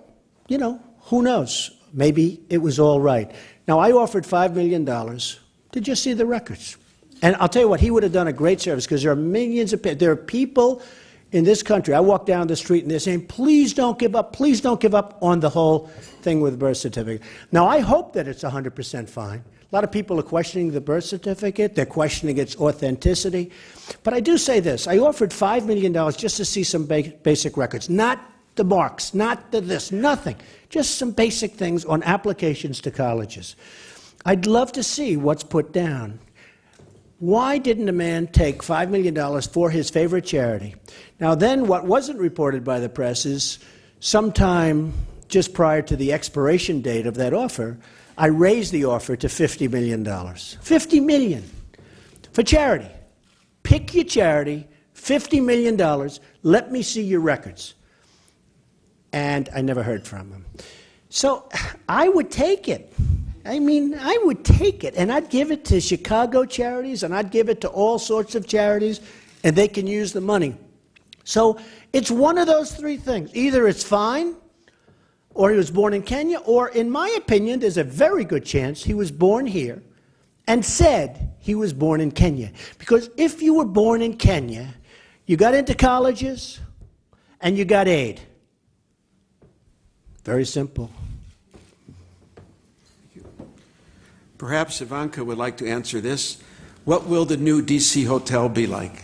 you know, who knows? Maybe it was all right. Now, I offered $5 million to just see the records. And I'll tell you what, he would have done a great service, because there are millions of people. There are people in this country. I walk down the street and they're saying, please don't give up on the whole thing with the birth certificate. Now, I hope that it's 100% fine. A lot of people are questioning the birth certificate. They're questioning its authenticity. But I do say this. I offered $5 million just to see some basic records. Not the marks, not the this, nothing. Just some basic things on applications to colleges. I'd love to see what's put down. Why didn't a man take $5 million for his favorite charity? Now then, what wasn't reported by the press is sometime just prior to the expiration date of that offer, I raised the offer to $50 million. $50 million for charity. Pick your charity, $50 million. Let me see your records. And I never heard from him. So I would take it. I mean, I would take it, and I'd give it to Chicago charities, and I'd give it to all sorts of charities, and they can use the money. So it's one of those three things. Either it's fine, or he was born in Kenya, or, in my opinion, there's a very good chance he was born here and said he was born in Kenya. Because if you were born in Kenya, you got into colleges, and you got aid. Very simple. Perhaps Ivanka would like to answer this. What will the new D.C. hotel be like?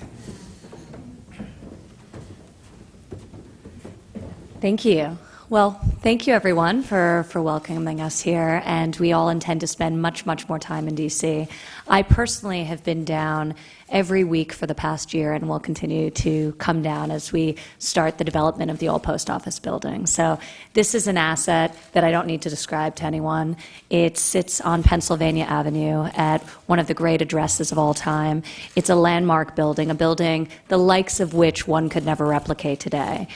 Thank you. Well, thank you, everyone, for welcoming us here, and we all intend to spend much, much more time in D.C. I personally have been down every week for the past year and will continue to come down as we start the development of the old post office building. So this is an asset that I don't need to describe to anyone. It sits on Pennsylvania Avenue at one of the great addresses of all time. It's a landmark building, a building the likes of which one could never replicate today.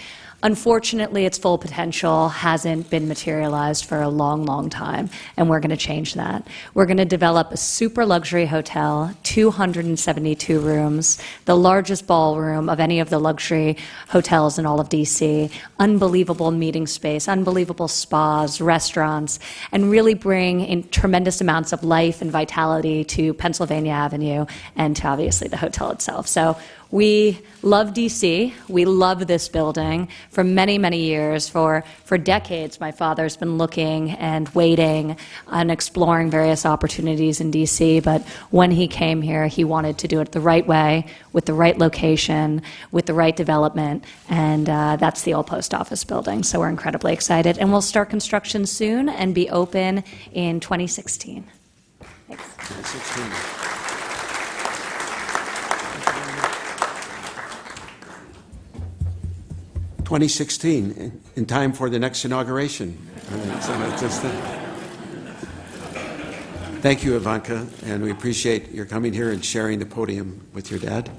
Unfortunately, its full potential hasn't been materialized for a long, long time, and we're going to change that. We're going to develop a super luxury hotel, 272 rooms, the largest ballroom of any of the luxury hotels in all of D.C., unbelievable meeting space, unbelievable spas, restaurants, and really bring in tremendous amounts of life and vitality to Pennsylvania Avenue and to, obviously, the hotel itself. So we love D.C. We love this building. For many, many years, for decades, my father's been looking and waiting and exploring various opportunities in D.C., but when he came here, he wanted to do it the right way, with the right location, with the right development, and that's the old post office building. So we're incredibly excited, and we'll start construction soon and be open in 2016. Thanks. 2016. 2016, in time for the next inauguration. Thank you, Ivanka, and we appreciate your coming here and sharing the podium with your dad.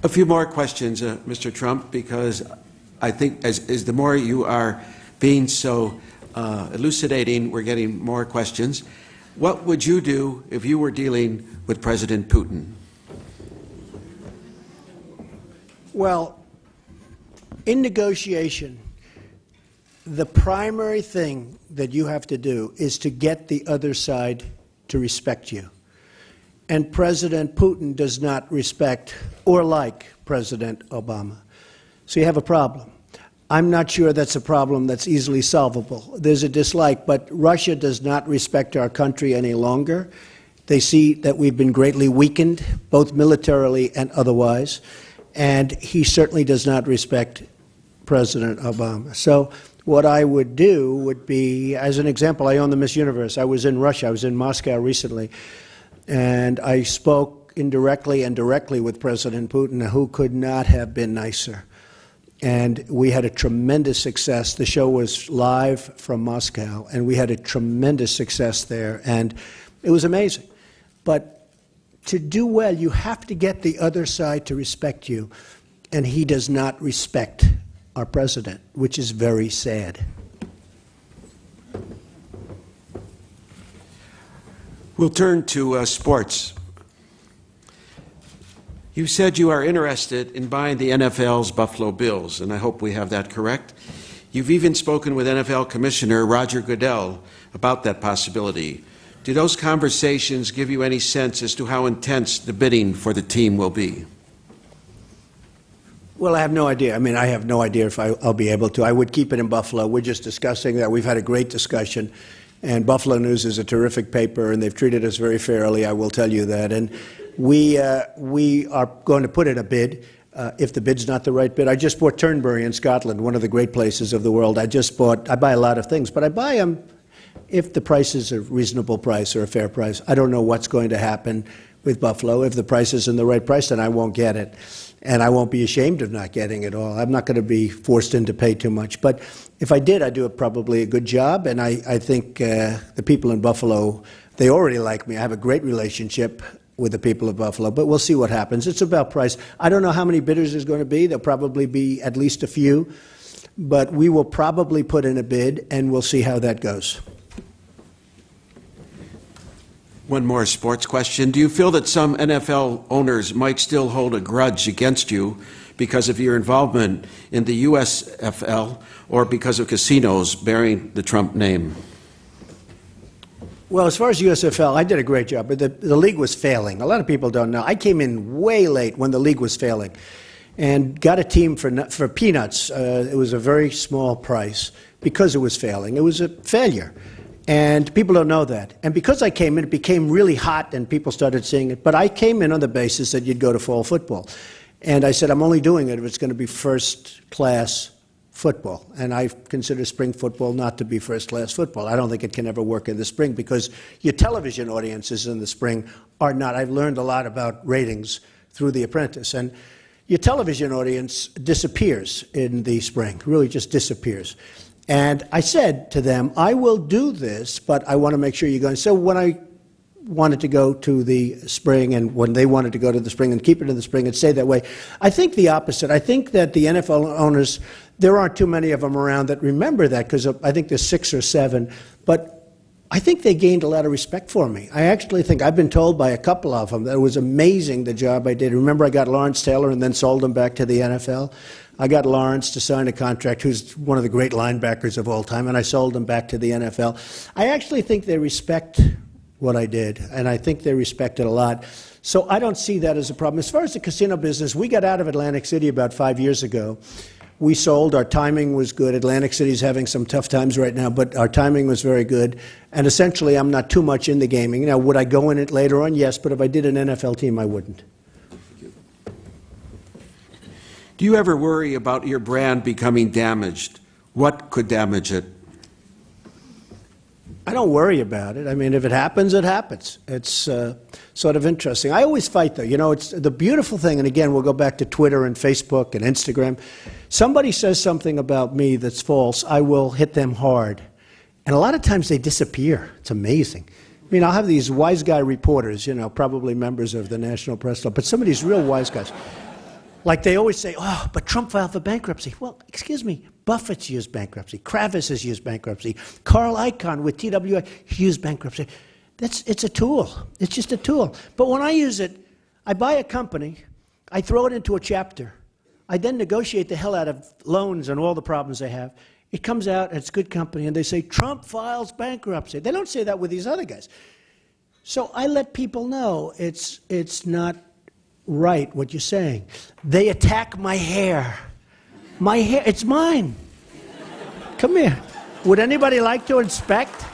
A few more questions, Mr. Trump, because I think as the more you are being so elucidating, we're getting more questions. What would you do if you were dealing with President Putin? Well, in negotiation, the primary thing that you have to do is to get the other side to respect you. And President Putin does not respect or like President Obama. So you have a problem. I'm not sure that's a problem that's easily solvable. There's a dislike, but Russia does not respect our country any longer. They see that we've been greatly weakened, both militarily and otherwise, and he certainly does not respect President Obama. So what I would do would be, as an example, I own the Miss Universe. I was in Russia. I was in Moscow recently, and I spoke indirectly and directly with President Putin, who could not have been nicer. And we had a tremendous success. The show was live from Moscow, and we had a tremendous success there, and it was amazing. But to do well, you have to get the other side to respect you, and he does not respect our president, which is very sad. We'll turn to sports. You said you are interested in buying the NFL's Buffalo Bills, and I hope we have that correct. You've even spoken with NFL Commissioner Roger Goodell about that possibility. Do those conversations give you any sense as to how intense the bidding for the team will be? Well, I have no idea. I mean, I have no idea if I'll be able to. I would keep it in Buffalo. We're just discussing that. We've had a great discussion, and Buffalo News is a terrific paper, and they've treated us very fairly, I will tell you that. And we are going to put in a bid. If the bid's not the right bid, I just bought Turnberry in Scotland, one of the great places of the world. I buy a lot of things, but I buy them if the price is a reasonable price or a fair price. I don't know what's going to happen with Buffalo. If the price isn't the right price, then I won't get it. And I won't be ashamed of not getting it all. I'm not going to be forced in to pay too much. But if I did, I'd do probably a good job. And I think the people in Buffalo, they already like me. I have a great relationship with the people of Buffalo. But we'll see what happens. It's about price. I don't know how many bidders there's going to be. There'll probably be at least a few. But we will probably put in a bid, and we'll see how that goes. One more sports question. Do you feel that some NFL owners might still hold a grudge against you because of your involvement in the USFL or because of casinos bearing the Trump name? Well, as far as USFL, I did a great job, but the league was failing. A lot of people don't know. I came in way late when the league was failing and got a team for peanuts. It was a very small price because it was failing. It was a failure. And people don't know that. And because I came in, it became really hot and people started seeing it. But I came in on the basis that you'd go to fall football. And I said, I'm only doing it if it's going to be first-class football. And I consider spring football not to be first-class football. I don't think it can ever work in the spring because your television audiences in the spring are not. I've learned a lot about ratings through The Apprentice. And your television audience disappears in the spring, really just disappears. And I said to them, I will do this, but I want to make sure you're going. So when I wanted to go to the spring and when they wanted to go to the spring and keep it in the spring and stay that way, I think the opposite. I think that the NFL owners, there aren't too many of them around that remember that because I think there's 6 or 7. But I think they gained a lot of respect for me. I actually think I've been told by a couple of them that it was amazing the job I did. Remember I got Lawrence Taylor and then sold him back to the NFL? I got Lawrence to sign a contract, who's one of the great linebackers of all time, and I sold him back to the NFL. I actually think they respect what I did, and I think they respect it a lot. So I don't see that as a problem. As far as the casino business, we got out of Atlantic City about 5 years ago. We sold. Our timing was good. Atlantic City's having some tough times right now, but our timing was very good. And essentially, I'm not too much into gaming. Now, would I go in it later on? Yes, but if I did an NFL team, I wouldn't. Do you ever worry about your brand becoming damaged? What could damage it? I don't worry about it. I mean, if it happens, it happens. It's sort of interesting. I always fight, though. You know, it's the beautiful thing, and again, we'll go back to Twitter and Facebook and Instagram. Somebody says something about me that's false, I will hit them hard. And a lot of times they disappear. It's amazing. I mean, I'll have these wise guy reporters, you know, probably members of the National Press Club, but some of these real wise guys. Like they always say, oh, but Trump filed for bankruptcy. Well, excuse me, Buffett's used bankruptcy. Kravis has used bankruptcy. Carl Icahn with TWI used bankruptcy. It's a tool. It's just a tool. But when I use it, I buy a company, I throw it into a chapter. I then negotiate the hell out of loans and all the problems they have. It comes out, and it's good company, and they say, Trump files bankruptcy. They don't say that with these other guys. So I let people know it's not right what you're saying. They attack my hair. My hair, it's mine. Come here. Would anybody like to inspect?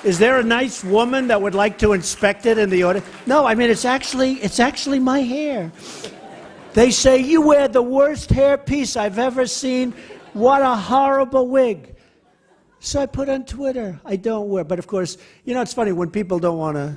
Is there a nice woman that would like to inspect it in the audience? No, I mean, it's actually my hair. They say, you wear the worst hairpiece I've ever seen. What a horrible wig. So I put on Twitter, I don't wear. But of course, you know, it's funny, when people don't want to,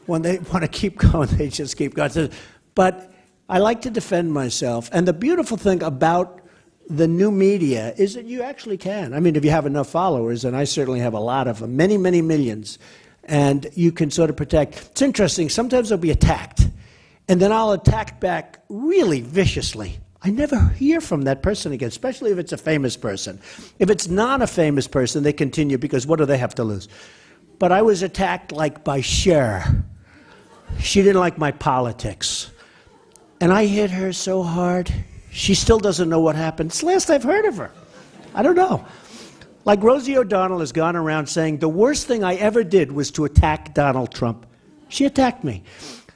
when they want to keep going, they just keep going. But I like to defend myself. And the beautiful thing about the new media is that you actually can. I mean, if you have enough followers, and I certainly have a lot of them, many, many millions, and you can sort of protect. It's interesting, sometimes I'll be attacked, and then I'll attack back really viciously. I never hear from that person again, especially if it's a famous person. If it's not a famous person, they continue, because what do they have to lose? But I was attacked like by Cher. She didn't like my politics. And I hit her so hard, she still doesn't know what happened. It's the last I've heard of her. I don't know. Like Rosie O'Donnell has gone around saying, the worst thing I ever did was to attack Donald Trump. She attacked me.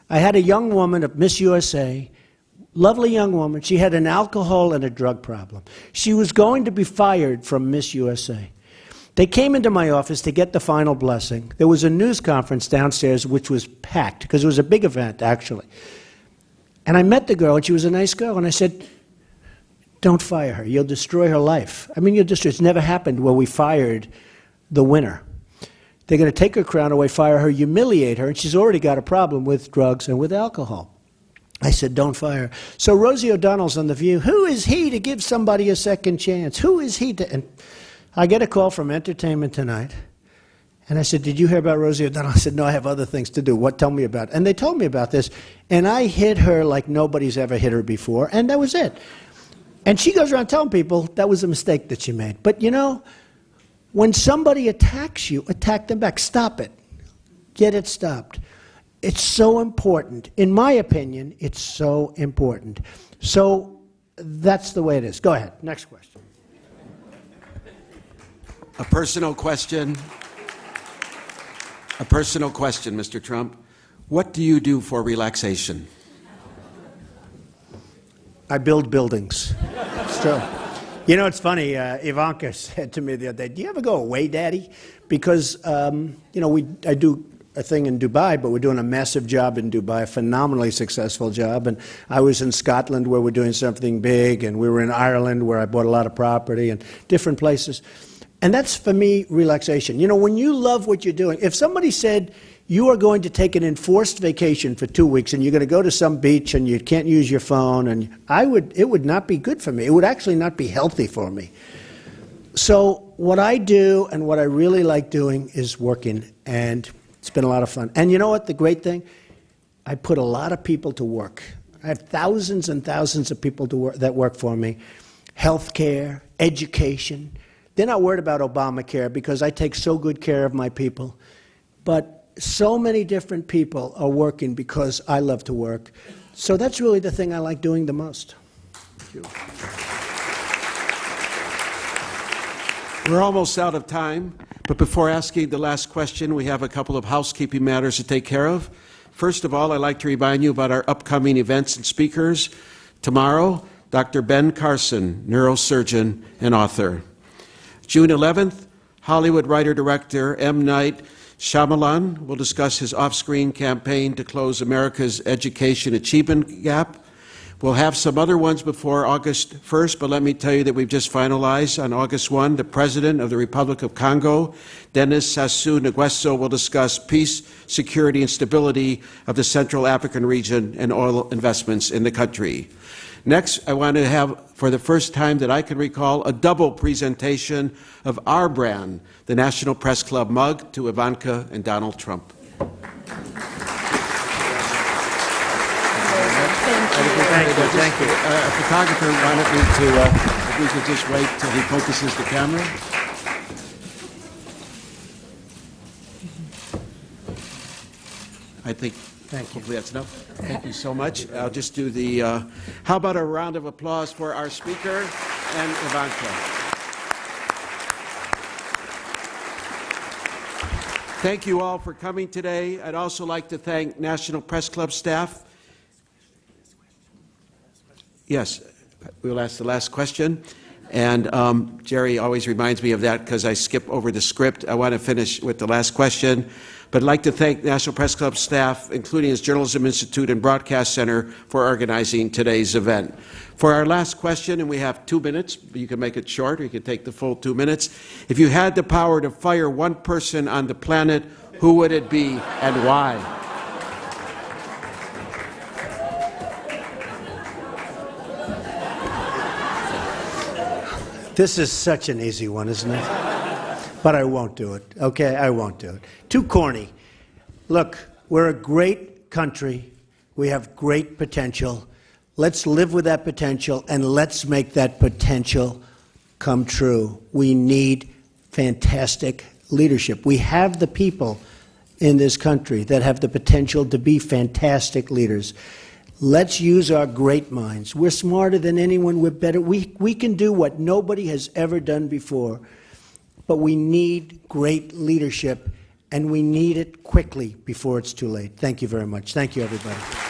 I had a young woman at Miss USA, lovely young woman. She had an alcohol and a drug problem. She was going to be fired from Miss USA. They came into my office to get the final blessing. There was a news conference downstairs which was packed, because it was a big event, actually. And I met the girl, and she was a nice girl, and I said, don't fire her. You'll destroy her life. I mean, it's never happened where we fired the winner. They're going to take her crown away, fire her, humiliate her, and she's already got a problem with drugs and with alcohol. I said, don't fire her. So Rosie O'Donnell's on The View. Who is he to give somebody a second chance? Who is he to... And I get a call from Entertainment Tonight, and I said, did you hear about Rosie O'Donnell? I said, no, I have other things to do. What? Tell me about it. And they told me about this, and I hit her like nobody's ever hit her before, and that was it. And she goes around telling people that was a mistake that she made. But you know, when somebody attacks you, attack them back. Stop it. Get it stopped. It's so important. In my opinion, it's so important. So that's the way it is. Go ahead. Next question. A personal question. A personal question, Mr. Trump. What do you do for relaxation? I build buildings. It's true. You know, it's funny. Ivanka said to me the other day, "Do you ever go away, Daddy?" Because, you know, I do a thing in Dubai, but we're doing a massive job in Dubai, a phenomenally successful job. And I was in Scotland where we're doing something big, and we were in Ireland where I bought a lot of property, and different places. And that's, for me, relaxation. You know, when you love what you're doing, if somebody said, you are going to take an enforced vacation for 2 weeks and you're going to go to some beach and you can't use your phone, and it would not be good for me. It would actually not be healthy for me. So what I do and what I really like doing is working, and it's been a lot of fun. And you know what, the great thing? I put a lot of people to work. I have thousands and thousands of people that work for me. Healthcare, education. They're not worried about Obamacare because I take so good care of my people. But so many different people are working because I love to work. So that's really the thing I like doing the most. Thank you. We're almost out of time, but before asking the last question, we have a couple of housekeeping matters to take care of. First of all, I'd like to remind you about our upcoming events and speakers. Tomorrow, Dr. Ben Carson, neurosurgeon and author. June 11th, Hollywood writer-director M. Night Shyamalan will discuss his off-screen campaign to close America's education achievement gap. We'll have some other ones before August 1st, but let me tell you that we've just finalized on August 1, the President of the Republic of Congo, Denis Sassou Nguesso, will discuss peace, security, and stability of the Central African region and oil investments in the country. Next, I want to have, for the first time that I can recall, a double presentation of our brand, the National Press Club mug, to Ivanka and Donald Trump. Thank you. A photographer wanted me to, if we could just wait till he focuses the camera. I think. Thank you. Hopefully that's enough. Thank you so much. I'll just do the, how about a round of applause for our speaker and Ivanka. Thank you all for coming today. I'd also like to thank National Press Club staff. Yes, we'll ask the last question. And Jerry always reminds me of that because I skip over the script. I want to finish with the last question. But I'd like to thank National Press Club staff, including its Journalism Institute and Broadcast Center, for organizing today's event. For our last question, and we have 2 minutes, you can make it short or you can take the full 2 minutes. If you had the power to fire one person on the planet, who would it be and why? This is such an easy one, isn't it? But I won't do it, okay? I won't do it. Too corny. Look, we're a great country. We have great potential. Let's live with that potential, and let's make that potential come true. We need fantastic leadership. We have the people in this country that have the potential to be fantastic leaders. Let's use our great minds. We're smarter than anyone. We're better. We can do what nobody has ever done before. But we need great leadership, and we need it quickly before it's too late. Thank you very much. Thank you, everybody.